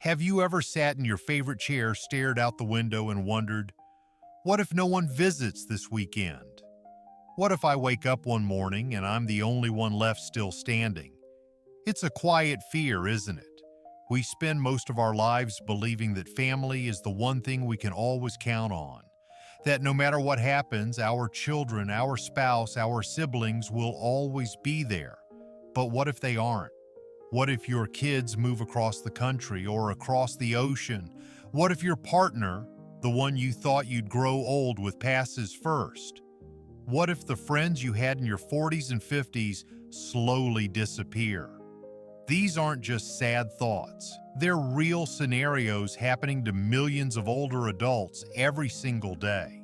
Have you ever sat in your favorite chair, stared out the window, and wondered, what if no one visits this weekend? What if I wake up one morning and I'm the only one left still standing? It's a quiet fear, isn't it? We spend most of our lives believing that family is the one thing we can always count on, that no matter what happens, our children, our spouse, our siblings will always be there. But what if they aren't? What if your kids move across the country or across the ocean? What if your partner, the one you thought you'd grow old with, passes first? What if the friends you had in your 40s and 50s slowly disappear? These aren't just sad thoughts. They're real scenarios happening to millions of older adults every single day.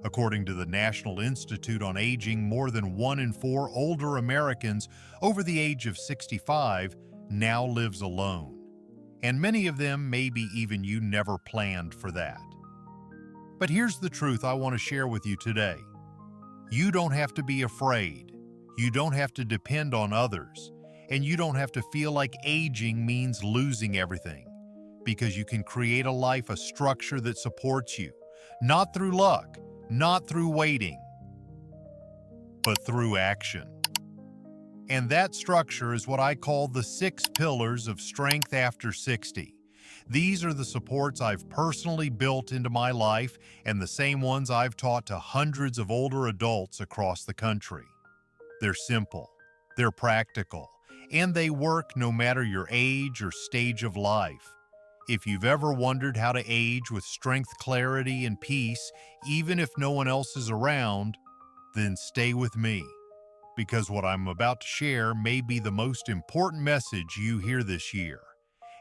According to the National Institute on Aging, more than 1 in 4 older Americans over the age of 65 now lives alone. And many of them, maybe even you, never planned for that. But here's the truth I want to share with you today. You don't have to be afraid. You don't have to depend on others. And you don't have to feel like aging means losing everything, because you can create a life, a structure that supports you, not through luck, not through waiting, but through action. And that structure is what I call the 6 pillars of strength after 60. These are the supports I've personally built into my life and the same ones I've taught to hundreds of older adults across the country. They're simple, they're practical, and they work no matter your age or stage of life. If you've ever wondered how to age with strength, clarity, and peace, even if no one else is around, then stay with me, because what I'm about to share may be the most important message you hear this year,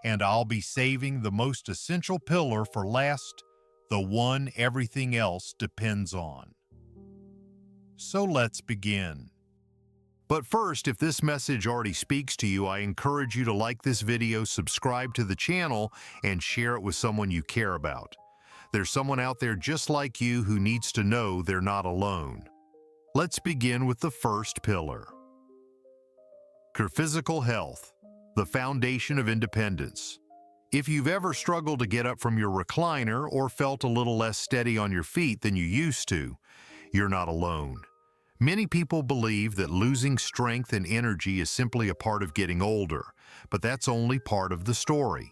and I'll be saving the most essential pillar for last, the one everything else depends on. So let's begin. But first, if this message already speaks to you, I encourage you to like this video, subscribe to the channel, and share it with someone you care about. There's someone out there just like you who needs to know they're not alone. Let's begin with the first pillar. Physical health, the foundation of independence. If you've ever struggled to get up from your recliner or felt a little less steady on your feet than you used to, you're not alone. Many people believe that losing strength and energy is simply a part of getting older, but that's only part of the story.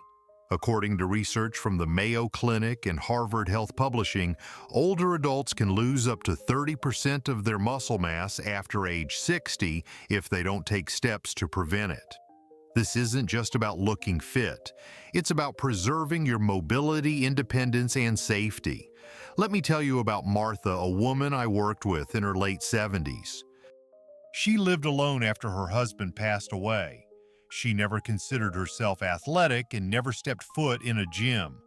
According to research from the Mayo Clinic and Harvard Health Publishing, older adults can lose up to 30% of their muscle mass after age 60 if they don't take steps to prevent it. This isn't just about looking fit. It's about preserving your mobility, independence, and safety. Let me tell you about Martha, a woman I worked with in her late 70s. She lived alone after her husband passed away. She never considered herself athletic and never stepped foot in a gym.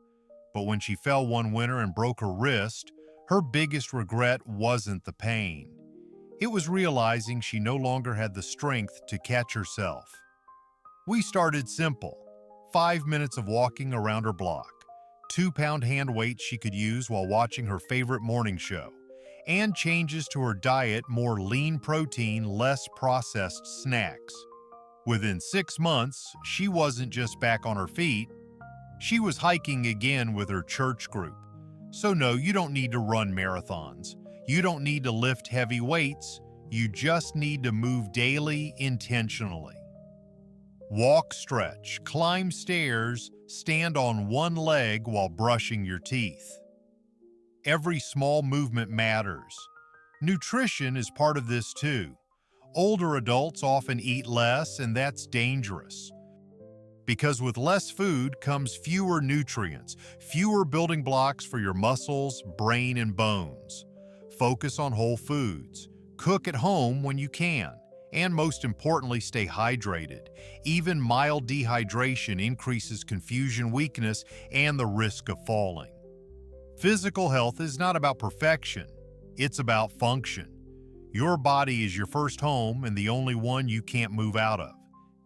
But when she fell one winter and broke her wrist, her biggest regret wasn't the pain. It was realizing she no longer had the strength to catch herself. We started simple, 5 minutes of walking around her block, 2-pound hand weights she could use while watching her favorite morning show, and changes to her diet, more lean protein, less processed snacks. Within 6 months, she wasn't just back on her feet, she was hiking again with her church group. So no, you don't need to run marathons. You don't need to lift heavy weights. You just need to move daily, intentionally. Walk, stretch, climb stairs, stand on one leg while brushing your teeth. Every small movement matters. Nutrition is part of this too. Older adults often eat less, and that's dangerous. Because with less food comes fewer nutrients, fewer building blocks for your muscles, brain, and bones. Focus on whole foods. Cook at home when you can. And most importantly, stay hydrated. Even mild dehydration increases confusion, weakness, and the risk of falling. Physical health is not about perfection. It's about function. Your body is your first home and the only one you can't move out of.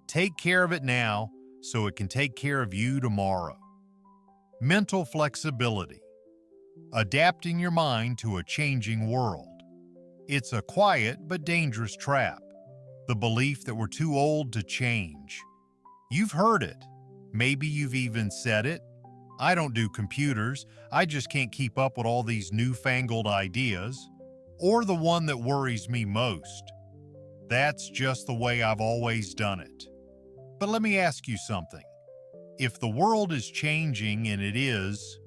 Take care of it now so it can take care of you tomorrow. Mental flexibility. Adapting your mind to a changing world. It's a quiet but dangerous trap. The belief that we're too old to change. You've heard it. Maybe you've even said it. I don't do computers, I just can't keep up with all these newfangled ideas. Or the one that worries me most. That's just the way I've always done it. But let me ask you something. If the world is changing, and it is,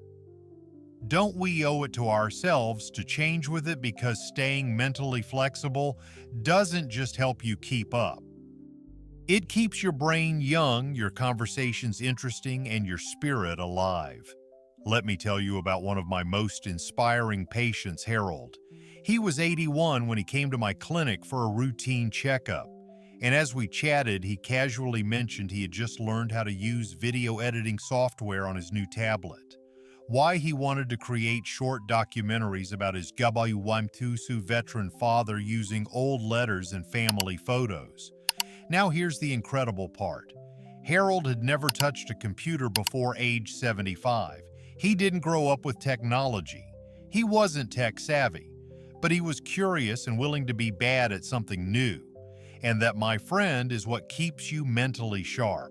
don't we owe it to ourselves to change with it, because staying mentally flexible doesn't just help you keep up. It keeps your brain young, your conversations interesting, and your spirit alive. Let me tell you about one of my most inspiring patients, Harold. He was 81 when he came to my clinic for a routine checkup. And as we chatted, he casually mentioned he had just learned how to use video editing software on his new tablet. Why he wanted to create short documentaries about his Gabayuwamtusu veteran father using old letters and family photos. Now here's the incredible part. Harold had never touched a computer before age 75. He didn't grow up with technology. He wasn't tech savvy, but he was curious and willing to be bad at something new. And that, my friend, is what keeps you mentally sharp.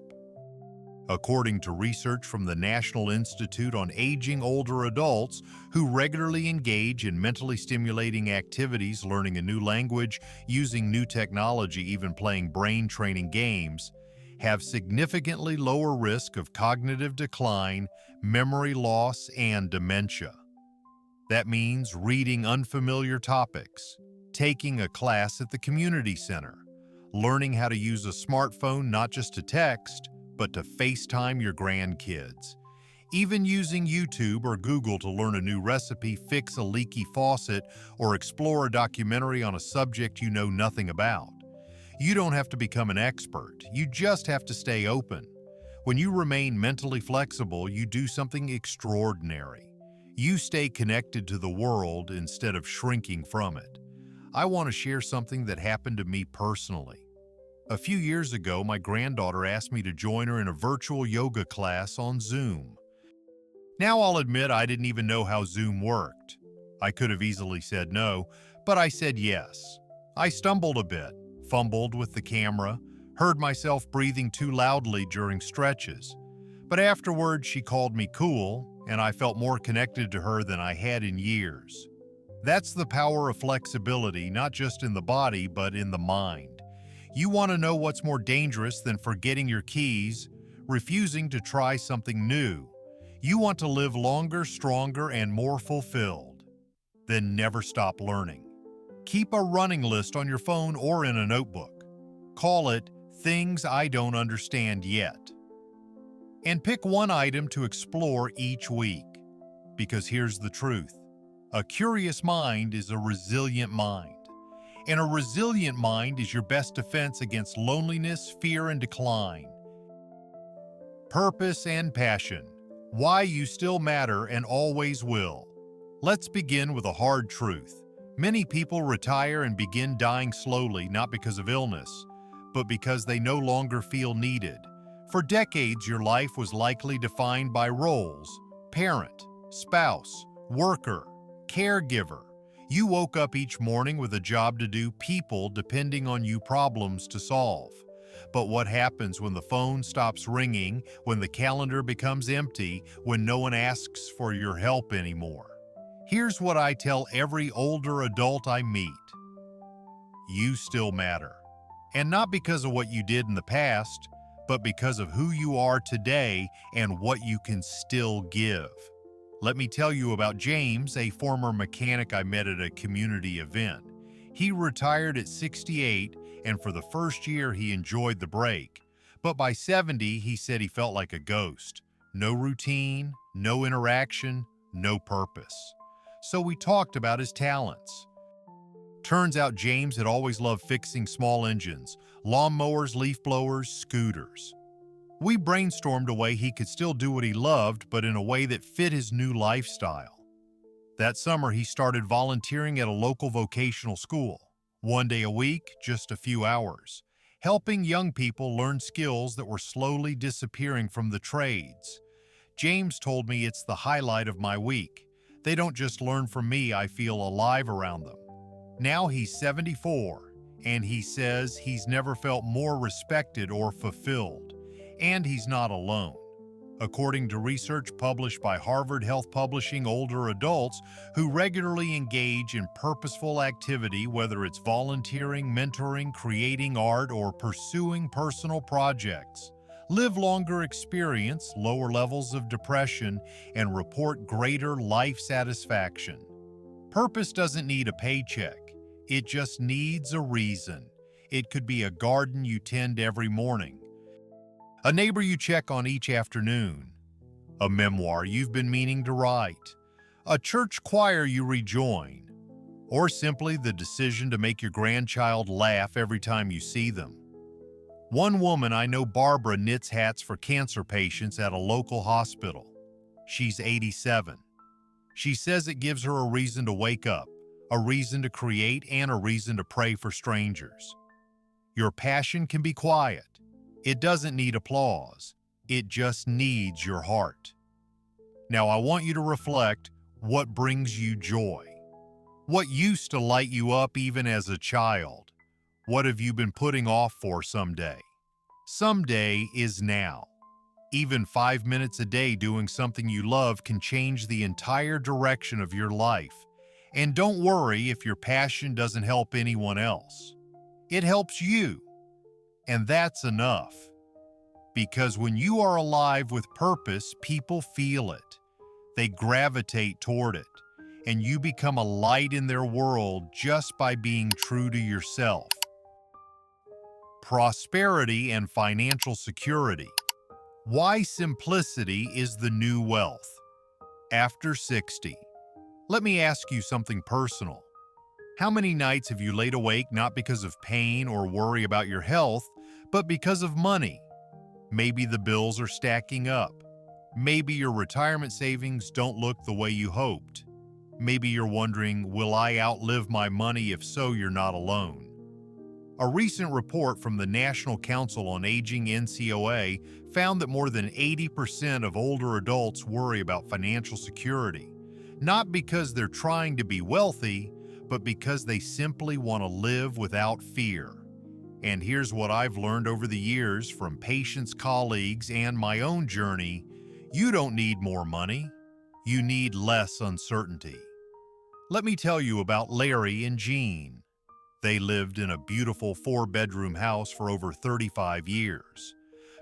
According to research from the National Institute on Aging Older Adults, who regularly engage in mentally stimulating activities, learning a new language, using new technology, even playing brain-training games, have significantly lower risk of cognitive decline, memory loss, and dementia. That means reading unfamiliar topics, taking a class at the community center, learning how to use a smartphone not just to text, but to FaceTime your grandkids. Even using YouTube or Google to learn a new recipe, fix a leaky faucet, or explore a documentary on a subject you know nothing about. You don't have to become an expert, you just have to stay open. When you remain mentally flexible, you do something extraordinary. You stay connected to the world instead of shrinking from it. I want to share something that happened to me personally. A few years ago, my granddaughter asked me to join her in a virtual yoga class on Zoom. Now I'll admit I didn't even know how Zoom worked. I could have easily said no, but I said yes. I stumbled a bit, fumbled with the camera, heard myself breathing too loudly during stretches. But afterward, she called me cool, and I felt more connected to her than I had in years. That's the power of flexibility, not just in the body, but in the mind. You want to know what's more dangerous than forgetting your keys, refusing to try something new. You want to live longer, stronger, and more fulfilled. Then never stop learning. Keep a running list on your phone or in a notebook. Call it Things I Don't Understand Yet. And pick one item to explore each week. Because here's the truth. A curious mind is a resilient mind. And a resilient mind is your best defense against loneliness, fear, and decline. Purpose and passion. Why you still matter and always will. Let's begin with a hard truth. Many people retire and begin dying slowly, not because of illness, but because they no longer feel needed. For decades, your life was likely defined by roles: parent, spouse, worker, caregiver. You woke up each morning with a job to do, people depending on you, problems to solve. But what happens when the phone stops ringing, when the calendar becomes empty, when no one asks for your help anymore? Here's what I tell every older adult I meet. You still matter. And not because of what you did in the past, but because of who you are today and what you can still give. Let me tell you about James, a former mechanic I met at a community event. He retired at 68, and for the first year he enjoyed the break. But by 70, he said he felt like a ghost. No routine, no interaction, no purpose. So we talked about his talents. Turns out James had always loved fixing small engines, lawnmowers, leaf blowers, scooters. We brainstormed a way he could still do what he loved, but in a way that fit his new lifestyle. That summer, he started volunteering at a local vocational school. One day a week, just a few hours, helping young people learn skills that were slowly disappearing from the trades. James told me, it's the highlight of my week. They don't just learn from me, I feel alive around them. Now he's 74, and he says he's never felt more respected or fulfilled. And he's not alone. According to research published by Harvard Health Publishing, older adults who regularly engage in purposeful activity, whether it's volunteering, mentoring, creating art, or pursuing personal projects, live longer, experience lower levels of depression, and report greater life satisfaction. Purpose doesn't need a paycheck. It just needs a reason. It could be a garden you tend every morning, a neighbor you check on each afternoon, a memoir you've been meaning to write, a church choir you rejoin, or simply the decision to make your grandchild laugh every time you see them. One woman I know, Barbara, knits hats for cancer patients at a local hospital. She's 87. She says it gives her a reason to wake up, a reason to create, and a reason to pray for strangers. Your passion can be quiet. It doesn't need applause. It just needs your heart. Now I want you to reflect what brings you joy. What used to light you up even as a child? What have you been putting off for someday? Someday is now. Even 5 minutes a day doing something you love can change the entire direction of your life. And don't worry if your passion doesn't help anyone else. It helps you. And that's enough. Because when you are alive with purpose, people feel it. They gravitate toward it. And you become a light in their world just by being true to yourself. Prosperity and financial security. Why simplicity is the new wealth. After 60. Let me ask you something personal. How many nights have you laid awake not because of pain or worry about your health, but because of money? Maybe the bills are stacking up. Maybe your retirement savings don't look the way you hoped. Maybe you're wondering, will I outlive my money? If so, you're not alone. A recent report from the National Council on Aging (NCOA) found that more than 80% of older adults worry about financial security, not because they're trying to be wealthy, but because they simply want to live without fear. And here's what I've learned over the years from patients, colleagues, and my own journey: you don't need more money. You need less uncertainty. Let me tell you about Larry and Jean. They lived in a beautiful 4-bedroom house for over 35 years.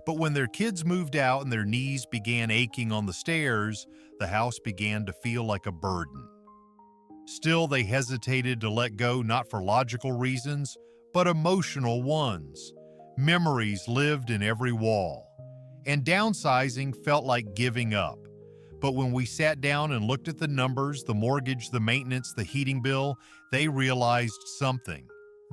But when their kids moved out and their knees began aching on the stairs, the house began to feel like a burden. Still, they hesitated to let go, not for logical reasons, but emotional ones. Memories lived in every wall, and downsizing felt like giving up. But when we sat down and looked at the numbers, the mortgage, the maintenance, the heating bill, they realized something.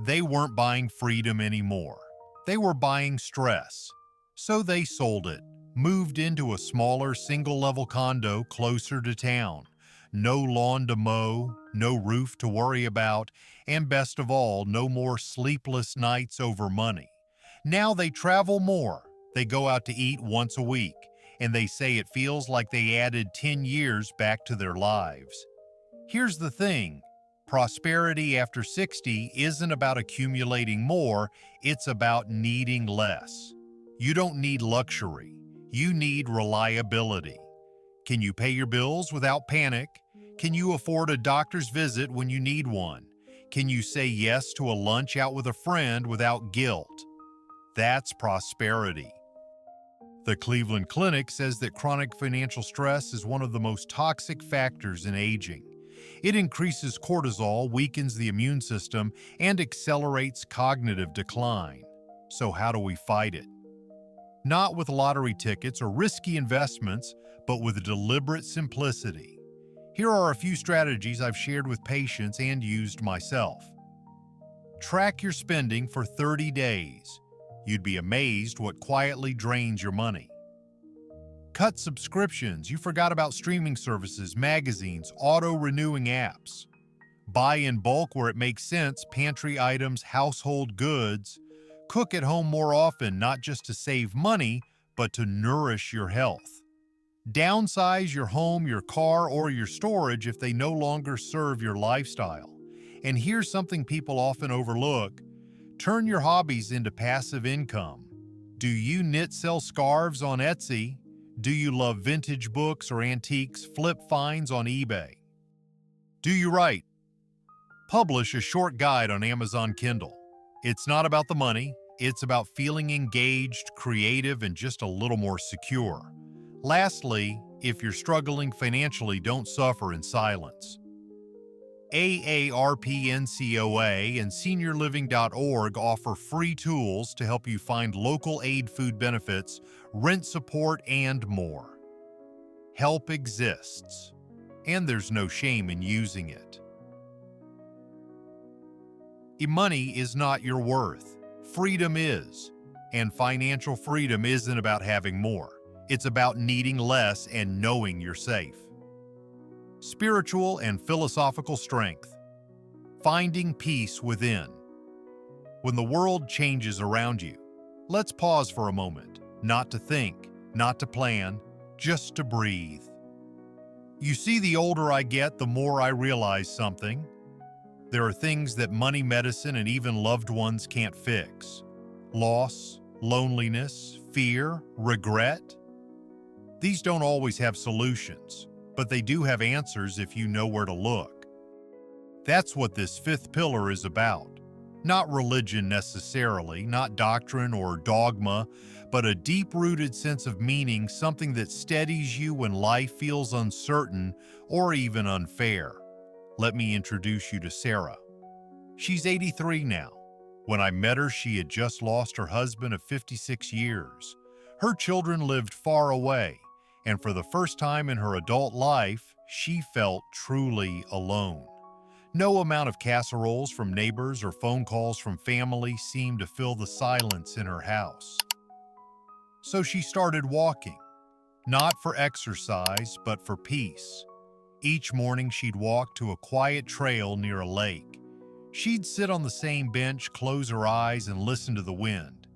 They weren't buying freedom anymore. They were buying stress. So they sold it, moved into a smaller single-level condo closer to town. No lawn to mow, no roof to worry about, and best of all, no more sleepless nights over money. Now they travel more. They go out to eat once a week, and they say it feels like they added 10 years back to their lives. Here's the thing. Prosperity after 60 isn't about accumulating more, it's about needing less. You don't need luxury. You need reliability. Can you pay your bills without panic? Can you afford a doctor's visit when you need one? Can you say yes to a lunch out with a friend without guilt? That's prosperity. The Cleveland Clinic says that chronic financial stress is one of the most toxic factors in aging. It increases cortisol, weakens the immune system, and accelerates cognitive decline. So how do we fight it? Not with lottery tickets or risky investments, but with deliberate simplicity. Here are a few strategies I've shared with patients and used myself. Track your spending for 30 days. You'd be amazed what quietly drains your money. Cut subscriptions. You forgot about streaming services, magazines, auto-renewing apps. Buy in bulk where it makes sense, pantry items, household goods. Cook at home more often, not just to save money, but to nourish your health. Downsize your home, your car, or your storage if they no longer serve your lifestyle. And here's something people often overlook. Turn your hobbies into passive income. Do you knit, sell scarves on Etsy? Do you love vintage books or antiques, flip finds on eBay? Do you write? Publish a short guide on Amazon Kindle. It's not about the money, it's about feeling engaged, creative, and just a little more secure. Lastly, if you're struggling financially, don't suffer in silence. AARPNCOA and SeniorLiving.org offer free tools to help you find local aid, food benefits, rent support, and more. Help exists, and there's no shame in using it. Money is not your worth. Freedom is. And financial freedom isn't about having more. It's about needing less and knowing you're safe. Spiritual and philosophical strength. Finding peace within. When the world changes around you, let's pause for a moment, not to think, not to plan, just to breathe. You see, the older I get, the more I realize something. There are things that money, medicine, and even loved ones can't fix. Loss, loneliness, fear, regret. These don't always have solutions, but they do have answers if you know where to look. That's what this fifth pillar is about. Not religion necessarily, not doctrine or dogma, but a deep-rooted sense of meaning, something that steadies you when life feels uncertain or even unfair. Let me introduce you to Sarah. She's 83 now. When I met her, she had just lost her husband of 56 years. Her children lived far away, and for the first time in her adult life, she felt truly alone. No amount of casseroles from neighbors or phone calls from family seemed to fill the silence in her house. So she started walking, not for exercise, but for peace. Each morning she'd walk to a quiet trail near a lake. She'd sit on the same bench, close her eyes, and listen to the wind.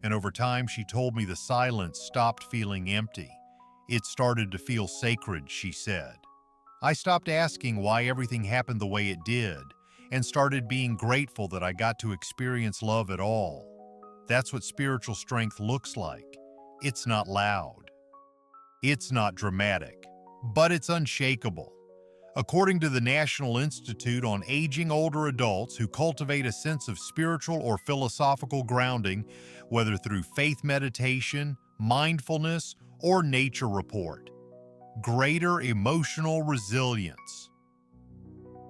And over time, she told me the silence stopped feeling empty. It started to feel sacred, she said. I stopped asking why everything happened the way it did, and started being grateful that I got to experience love at all. That's what spiritual strength looks like. It's not loud. It's not dramatic, but it's unshakable. According to the National Institute on Aging older adults who cultivate a sense of spiritual or philosophical grounding, whether through faith meditation, mindfulness, or nature report, greater emotional resilience,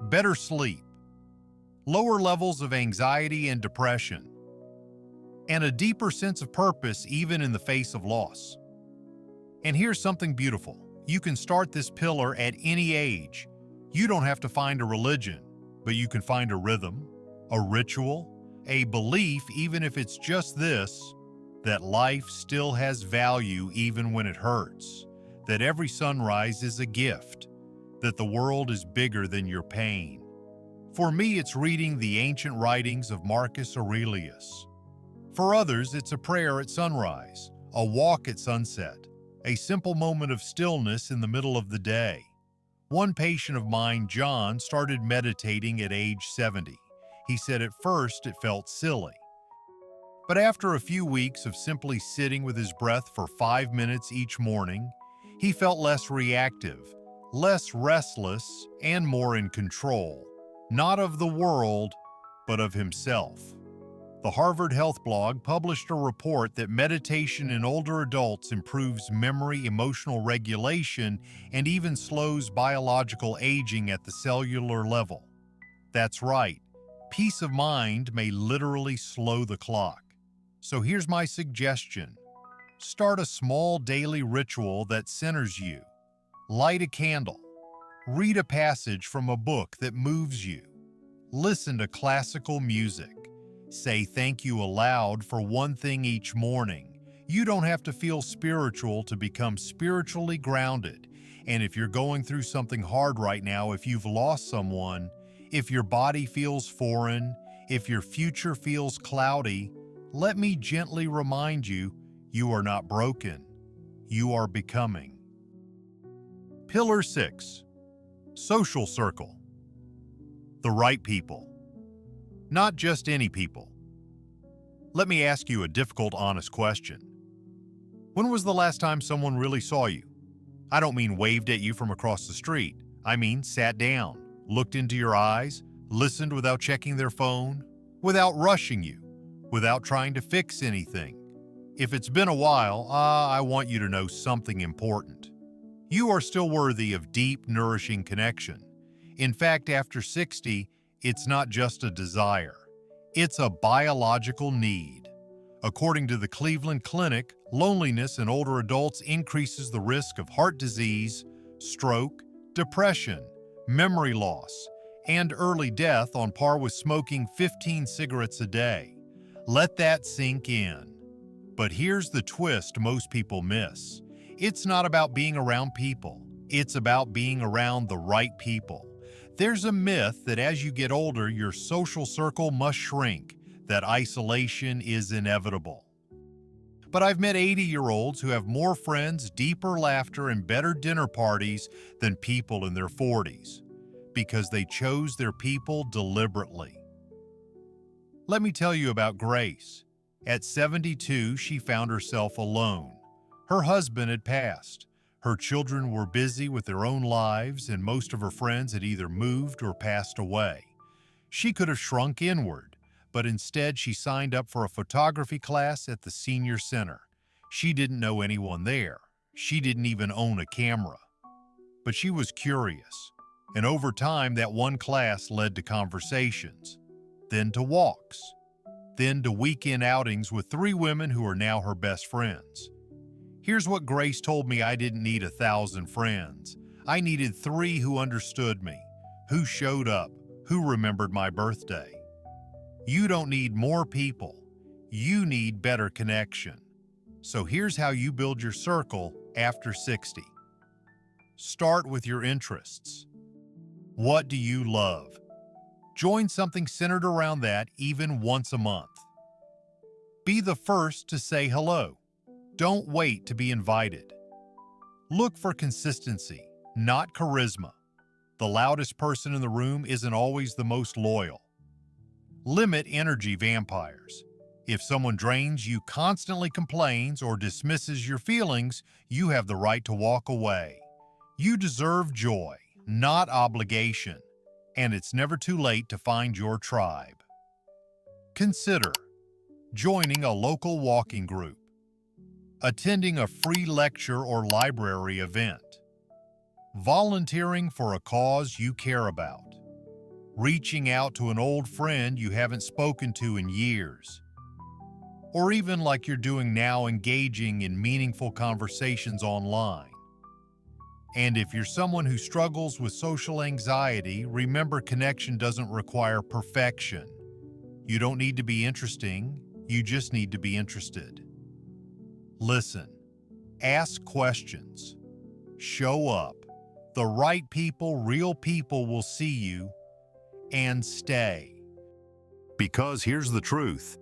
better sleep, lower levels of anxiety and depression, and a deeper sense of purpose even in the face of loss. And here's something beautiful. You can start this pillar at any age. You don't have to find a religion, but you can find a rhythm, a ritual, a belief, even if it's just this, that life still has value even when it hurts, that every sunrise is a gift, that the world is bigger than your pain. For me, it's reading the ancient writings of Marcus Aurelius. For others, it's a prayer at sunrise, a walk at sunset, a simple moment of stillness in the middle of the day. One patient of mine, John, started meditating at age 70. He said at first it felt silly. But after a few weeks of simply sitting with his breath for 5 minutes each morning, he felt less reactive, less restless, and more in control, not of the world, but of himself. The Harvard Health blog published a report that meditation in older adults improves memory, emotional regulation, and even slows biological aging at the cellular level. That's right, peace of mind may literally slow the clock. So here's my suggestion. Start a small daily ritual that centers you. Light a candle. Read a passage from a book that moves you. Listen to classical music. Say thank you aloud for one thing each morning. You don't have to feel spiritual to become spiritually grounded. And if you're going through something hard right now, if you've lost someone, if your body feels foreign, if your future feels cloudy, let me gently remind you, you are not broken. You are becoming. Pillar 6. Social circle. The right people. Not just any people. Let me ask you a difficult, honest question. When was the last time someone really saw you? I don't mean waved at you from across the street. I mean sat down, looked into your eyes, listened without checking their phone, without rushing you, without trying to fix anything. If it's been a while, I want you to know something important. You are still worthy of deep, nourishing connection. In fact, after 60, it's not just a desire. It's a biological need. According to the Cleveland Clinic, loneliness in older adults increases the risk of heart disease, stroke, depression, memory loss, and early death on par with smoking 15 cigarettes a day. Let that sink in. But here's the twist most people miss. It's not about being around people. It's about being around the right people. There's a myth that as you get older, your social circle must shrink, that isolation is inevitable. But I've met 80-year-olds who have more friends, deeper laughter, and better dinner parties than people in their 40s, because they chose their people deliberately. Let me tell you about Grace. At 72, she found herself alone. Her husband had passed. Her children were busy with their own lives, and most of her friends had either moved or passed away. She could have shrunk inward, but instead she signed up for a photography class at the senior center. She didn't know anyone there. She didn't even own a camera. But she was curious, and over time that one class led to conversations, then to walks, then to weekend outings with 3 women who are now her best friends. Here's what Grace told me: I didn't need 1,000 friends. I needed 3 who understood me, who showed up, who remembered my birthday. You don't need more people. You need better connection. So here's how you build your circle after 60. Start with your interests. What do you love? Join something centered around that, even once a month. Be the first to say hello. Don't wait to be invited. Look for consistency, not charisma. The loudest person in the room isn't always the most loyal. Limit energy vampires. If someone drains you, constantly complains, or dismisses your feelings, you have the right to walk away. You deserve joy, not obligation, and it's never too late to find your tribe. Consider joining a local walking group, attending a free lecture or library event, volunteering for a cause you care about, reaching out to an old friend you haven't spoken to in years, or even like you're doing now, engaging in meaningful conversations online. And if you're someone who struggles with social anxiety, remember, connection doesn't require perfection. You don't need to be interesting, you just need to be interested. Listen, ask questions, show up. The right people, real people, will see you and stay. Because here's the truth.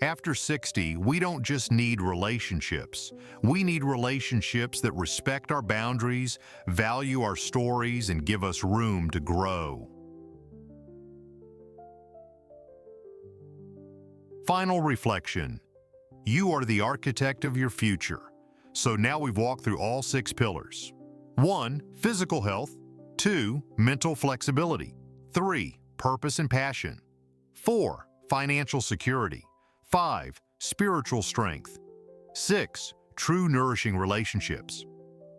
After 60, we don't just need relationships. We need relationships that respect our boundaries, value our stories, and give us room to grow. Final reflection. You are the architect of your future. So now we've walked through all 6 pillars. 1. Physical health. 2. Mental flexibility. 3. Purpose and passion. 4. Financial security. 5. Spiritual strength. 6. True nourishing relationships.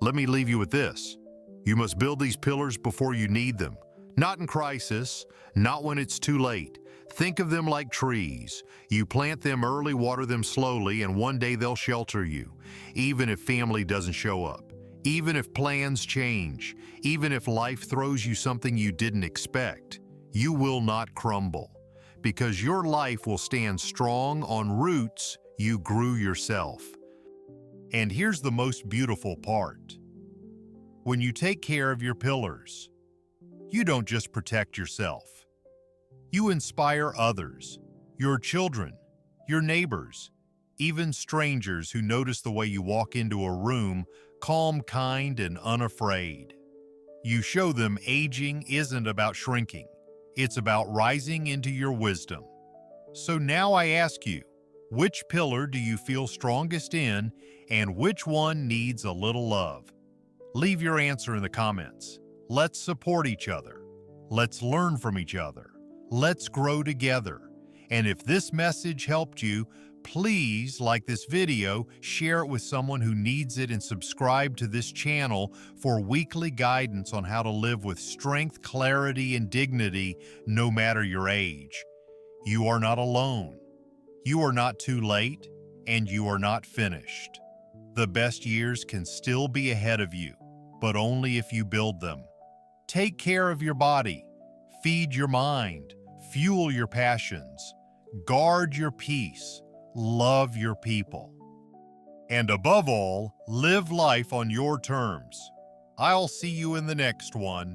Let me leave you with this. You must build these pillars before you need them. Not in crisis, not when it's too late. Think of them like trees. You plant them early, water them slowly, and one day they'll shelter you. Even if family doesn't show up, even if plans change, even if life throws you something you didn't expect, you will not crumble. Because your life will stand strong on roots you grew yourself. And here's the most beautiful part. When you take care of your pillars, you don't just protect yourself. You inspire others, your children, your neighbors, even strangers who notice the way you walk into a room, calm, kind, and unafraid. You show them aging isn't about shrinking. It's about rising into your wisdom. So now I ask you, Which pillar do you feel strongest in, and which one needs a little love? Leave your answer in the comments. Let's support each other. Let's learn from each other. Let's grow together. And if this message helped you, please like this video, share it with someone who needs it, and subscribe to this channel for weekly guidance on how to live with strength, clarity, and dignity no matter your age. You are not alone. You are not too late, and you are not finished. The best years can still be ahead of you, but only if you build them. Take care of your body, feed your mind, fuel your passions, guard your peace, love your people. And above all, live life on your terms. I'll see you in the next one.